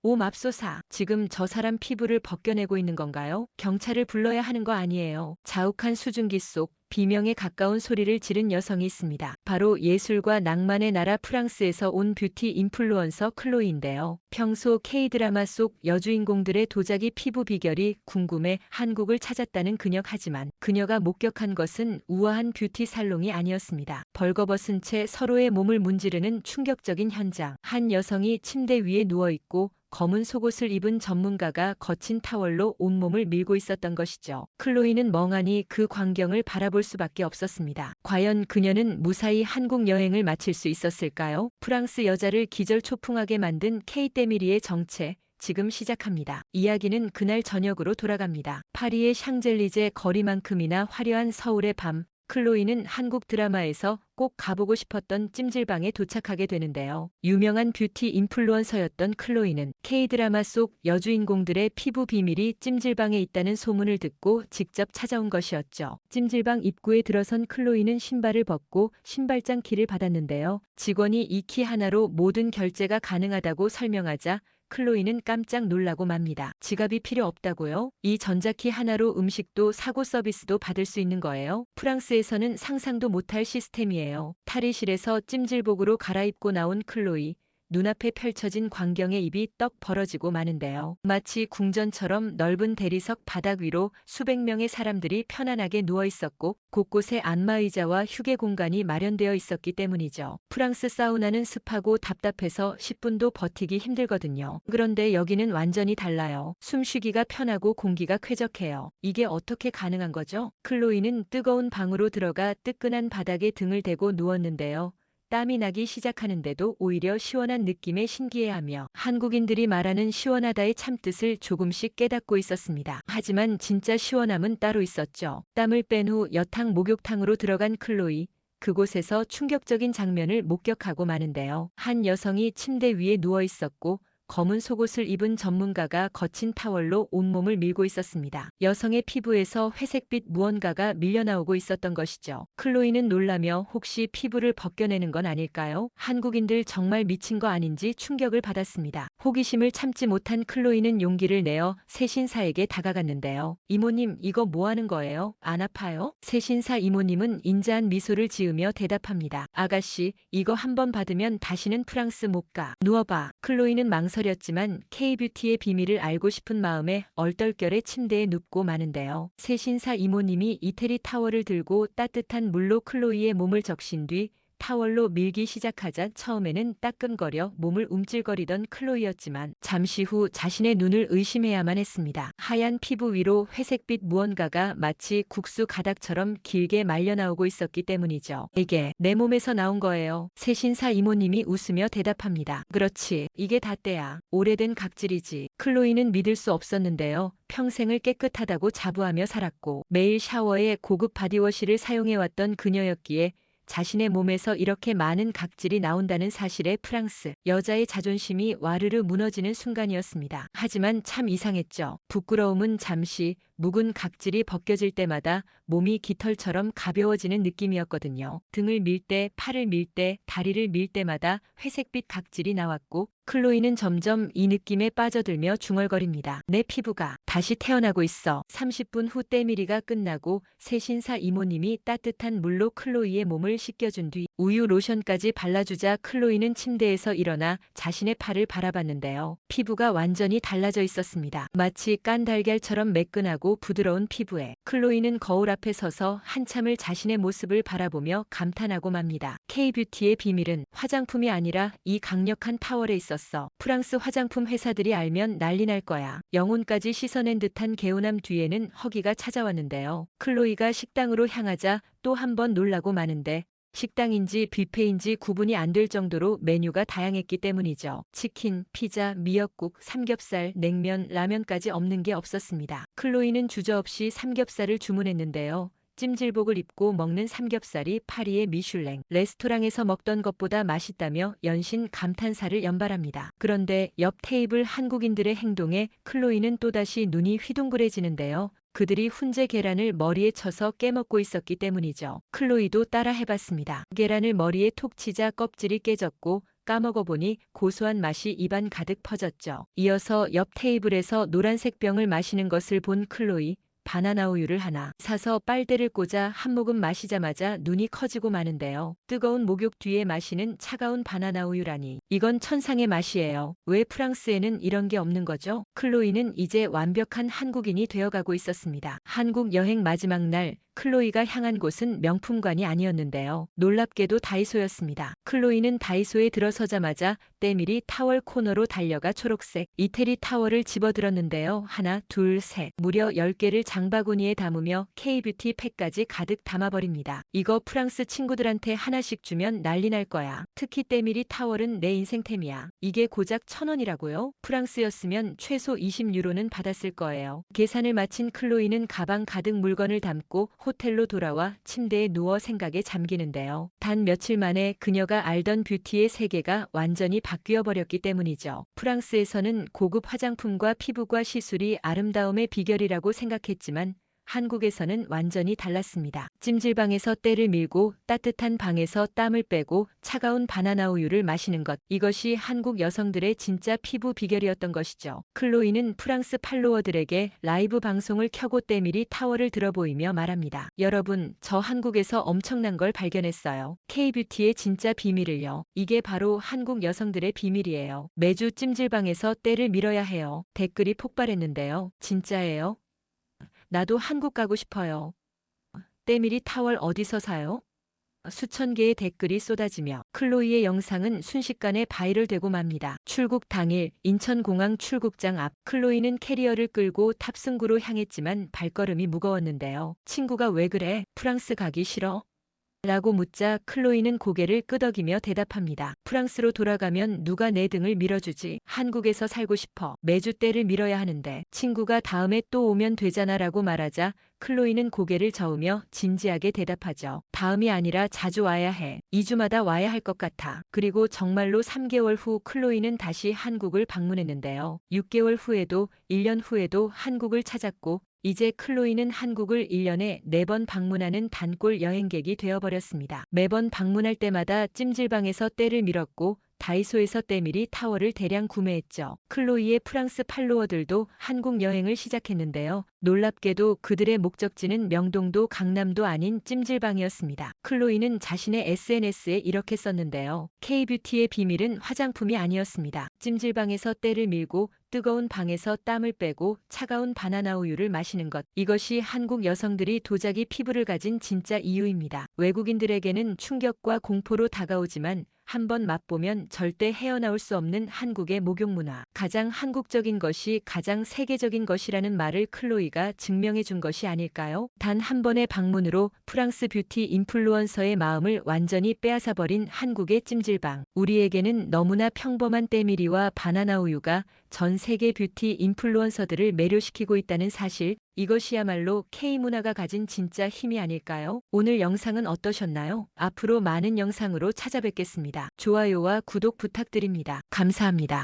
오 맙소사. 지금 저 사람 피부를 벗겨내고 있는 건가요? 경찰을 불러야 하는 거 아니에요. 자욱한 수증기 속 비명에 가까운 소리를 지른 여성이 있습니다. 바로 예술과 낭만의 나라 프랑스에서 온 뷰티 인플루언서 클로이인데요. 평소 K드라마 속 여주인공들의 도자기 피부 비결이 궁금해 한국을 찾았다는 그녀. 하지만 그녀가 목격한 것은 우아한 뷰티 살롱이 아니었습니다. 벌거벗은 채 서로의 몸을 문지르는 충격적인 현장. 한 여성이 침대 위에 누워있고 검은 속옷을 입은 전문가가 거친 타월로 온몸을 밀고 있었던 것이죠. 클로이는 멍하니 그 광경을 바라볼 수밖에 없었습니다. 과연 그녀는 무사히 한국 여행을 마칠 수 있었을까요? 프랑스 여자를 기절초풍하게 만든 케이트 에미리의 정체. 지금 시작합니다. 이야기는 그날 저녁으로 돌아갑니다. 파리의 샹젤리제 거리만큼이나 화려한 서울의 밤. 클로이는 한국 드라마에서 꼭 가보고 싶었던 찜질방에 도착하게 되는데요. 유명한 뷰티 인플루언서였던 클로이는 K드라마 속 여주인공들의 피부 비밀이 찜질방에 있다는 소문을 듣고 직접 찾아온 것이었죠. 찜질방 입구에 들어선 클로이는 신발을 벗고 신발장 키를 받았는데요. 직원이 이 키 하나로 모든 결제가 가능하다고 설명하자 클로이는 깜짝 놀라고 맙니다. 지갑이 필요 없다고요? 이 전자키 하나로 음식도 사고 서비스도 받을 수 있는 거예요? 프랑스에서는 상상도 못할 시스템이에요. 탈의실에서 찜질복으로 갈아입고 나온 클로이. 눈앞에 펼쳐진 광경에 입이 떡 벌어지고 마는데요. 마치 궁전처럼 넓은 대리석 바닥 위로 수백 명의 사람들이 편안하게 누워 있었고 곳곳에 안마의자와 휴게 공간이 마련되어 있었기 때문이죠. 프랑스 사우나는 습하고 답답해서 10분도 버티기 힘들거든요. 그런데 여기는 완전히 달라요. 숨쉬기가 편하고 공기가 쾌적해요. 이게 어떻게 가능한 거죠? 클로이는 뜨거운 방으로 들어가 뜨끈한 바닥에 등을 대고 누웠는데요. 땀이 나기 시작하는데도 오히려 시원한 느낌에 신기해하며 한국인들이 말하는 시원하다의 참뜻을 조금씩 깨닫고 있었습니다. 하지만 진짜 시원함은 따로 있었죠. 땀을 뺀 후 여탕 목욕탕으로 들어간 클로이. 그곳에서 충격적인 장면을 목격하고 마는데요. 한 여성이 침대 위에 누워 있었고 검은 속옷을 입은 전문가가 거친 타월로 온몸을 밀고 있었습니다. 여성의 피부에서 회색빛 무언가가 밀려나오고 있었던 것이죠. 클로이는 놀라며 혹시 피부를 벗겨내는 건 아닐까요? 한국인들 정말 미친 거 아닌지 충격을 받았습니다. 호기심을 참지 못한 클로이는 용기를 내어 세신사에게 다가갔는데요. 이모님, 이거 뭐 하는 거예요? 안 아파요? 세신사 이모님은 인자한 미소를 지으며 대답합니다. 아가씨, 이거 한번 받으면 다시는 프랑스 못 가. 누워봐. 클로이는 망설였지만 K뷰티의 비밀을 알고 싶은 마음에 얼떨결에 침대에 눕고 마는데요. 세신사 이모님이 이태리 타월을 들고 따뜻한 물로 클로이의 몸을 적신 뒤 타월로 밀기 시작하자 처음에는 따끔거려 몸을 움찔거리던 클로이였지만 잠시 후 자신의 눈을 의심해야만 했습니다. 하얀 피부 위로 회색빛 무언가가 마치 국수 가닥처럼 길게 말려나오고 있었기 때문이죠. 이게 내 몸에서 나온 거예요. 세신사 이모님이 웃으며 대답합니다. 그렇지, 이게 다 때야. 오래된 각질이지. 클로이는 믿을 수 없었는데요. 평생을 깨끗하다고 자부하며 살았고 매일 샤워에 고급 바디워시를 사용해왔던 그녀였기에 자신의 몸에서 이렇게 많은 각질이 나온다는 사실에 프랑스 여자의 자존심이 와르르 무너지는 순간이었습니다. 하지만 참 이상했죠. 부끄러움은 잠시, 묵은 각질이 벗겨질 때마다 몸이 깃털처럼 가벼워지는 느낌이었거든요. 등을 밀 때, 팔을 밀 때, 다리를 밀 때마다 회색빛 각질이 나왔고 클로이는 점점 이 느낌에 빠져들며 중얼거립니다. 내 피부가 다시 태어나고 있어. 30분 후 때밀이가 끝나고 세신사 이모님이 따뜻한 물로 클로이의 몸을 씻겨준 뒤 우유 로션까지 발라주자 클로이는 침대에서 일어나 자신의 팔을 바라봤는데요. 피부가 완전히 달라져 있었습니다. 마치 깐 달걀처럼 매끈하고 부드러운 피부에 클로이는 거울 앞에 서서 한참을 자신의 모습을 바라보며 감탄하고 맙니다. K뷰티의 비밀은 화장품이 아니라 이 강력한 파월에 있었어. 프랑스 화장품 회사들이 알면 난리 날 거야. 영혼까지 씻어낸 듯한 개운함 뒤에는 허기가 찾아왔는데요. 클로이가 식당으로 향하자 또 한 번 놀라고 마는데 식당인지 뷔페인지 구분이 안 될 정도로 메뉴가 다양했기 때문이죠. 치킨, 피자, 미역국, 삼겹살, 냉면, 라면까지 없는 게 없었습니다. 클로이는 주저없이 삼겹살을 주문했는데요. 찜질복을 입고 먹는 삼겹살이 파리의 미슐랭 레스토랑에서 먹던 것보다 맛있다며 연신 감탄사를 연발합니다. 그런데 옆 테이블 한국인들의 행동에 클로이는 또다시 눈이 휘둥그레지는데요. 그들이 훈제 계란을 머리에 쳐서 깨먹고 있었기 때문이죠. 클로이도 따라 해봤습니다. 계란을 머리에 톡 치자 껍질이 깨졌고 까먹어보니 고소한 맛이 입안 가득 퍼졌죠. 이어서 옆 테이블에서 노란색 병을 마시는 것을 본 클로이, 바나나 우유를 하나 사서 빨대를 꽂아 한 모금 마시자마자 눈이 커지고 마는데요. 뜨거운 목욕 뒤에 마시는 차가운 바나나 우유라니. 이건 천상의 맛이에요. 왜 프랑스에는 이런 게 없는 거죠? 클로이는 이제 완벽한 한국인이 되어가고 있었습니다. 한국 여행 마지막 날, 클로이가 향한 곳은 명품관이 아니었는데요. 놀랍게도 다이소였습니다. 클로이는 다이소에 들어서자마자 때밀이 타월 코너로 달려가 초록색 이태리 타월을 집어들었는데요. 하나, 둘, 셋. 무려 10개를 장바구니에 담으며 K뷰티 팩까지 가득 담아버립니다. 이거 프랑스 친구들한테 하나씩 주면 난리 날 거야. 특히 때밀이 타월은 내 인생템이야. 이게 고작 1,000원이라고요? 프랑스였으면 최소 20유로는 받았을 거예요. 계산을 마친 클로이는 가방 가득 물건을 담고 호텔로 돌아와 침대에 누워 생각에 잠기는데요. 단 며칠 만에 그녀가 알던 뷰티의 세계가 완전히 바뀌어 버렸기 때문이죠. 프랑스에서는 고급 화장품과 피부과 시술이 아름다움의 비결이라고 생각했지만 한국에서는 완전히 달랐습니다. 찜질방에서 때를 밀고 따뜻한 방에서 땀을 빼고 차가운 바나나 우유를 마시는 것. 이것이 한국 여성들의 진짜 피부 비결이었던 것이죠. 클로이는 프랑스 팔로워들에게 라이브 방송을 켜고 때밀이 타월을 들어보이며 말합니다. 여러분, 저 한국에서 엄청난 걸 발견했어요. K뷰티의 진짜 비밀을요. 이게 바로 한국 여성들의 비밀이에요. 매주 찜질방에서 때를 밀어야 해요. 댓글이 폭발했는데요. 진짜예요? 나도 한국 가고 싶어요. 때밀이 타월 어디서 사요? 수천 개의 댓글이 쏟아지며 클로이의 영상은 순식간에 바이럴되고 맙니다. 출국 당일 인천공항 출국장 앞 클로이는 캐리어를 끌고 탑승구로 향했지만 발걸음이 무거웠는데요. 친구가 왜 그래? 프랑스 가기 싫어? 라고 묻자 클로이는 고개를 끄덕이며 대답합니다. 프랑스로 돌아가면 누가 내 등을 밀어주지? 한국에서 살고 싶어. 매주 때를 밀어야 하는데 친구가 다음에 또 오면 되잖아 라고 말하자 클로이는 고개를 저으며 진지하게 대답하죠. 다음이 아니라 자주 와야 해. 2주마다 와야 할 것 같아. 그리고 정말로 3개월 후 클로이는 다시 한국을 방문했는데요. 6개월 후에도 1년 후에도 한국을 찾았고 이제 클로이는 한국을 1년에 4번 방문하는 단골 여행객이 되어버렸습니다. 매번 방문할 때마다 찜질방에서 때를 밀었고 다이소에서 때밀이 타월을 대량 구매했죠. 클로이의 프랑스 팔로워들도 한국 여행을 시작했는데요. 놀랍게도 그들의 목적지는 명동도 강남도 아닌 찜질방이었습니다. 클로이는 자신의 SNS에 이렇게 썼는데요. K뷰티의 비밀은 화장품이 아니었습니다. 찜질방에서 때를 밀고 뜨거운 방에서 땀을 빼고 차가운 바나나 우유를 마시는 것. 이것이 한국 여성들이 도자기 피부를 가진 진짜 이유입니다. 외국인들에게는 충격과 공포로 다가오지만 한번 맛보면 절대 헤어나올 수 없는 한국의 목욕 문화. 가장 한국적인 것이 가장 세계적인 것이라는 말을 클로이가 증명해 준 것이 아닐까요? 단 한 번의 방문으로 프랑스 뷰티 인플루언서의 마음을 완전히 빼앗아버린 한국의 찜질방. 우리에게는 너무나 평범한 때밀이와 바나나 우유가 전 세계 뷰티 인플루언서들을 매료시키고 있다는 사실, 이것이야말로 K문화가 가진 진짜 힘이 아닐까요? 오늘 영상은 어떠셨나요? 앞으로 많은 영상으로 찾아뵙겠습니다. 좋아요와 구독 부탁드립니다. 감사합니다.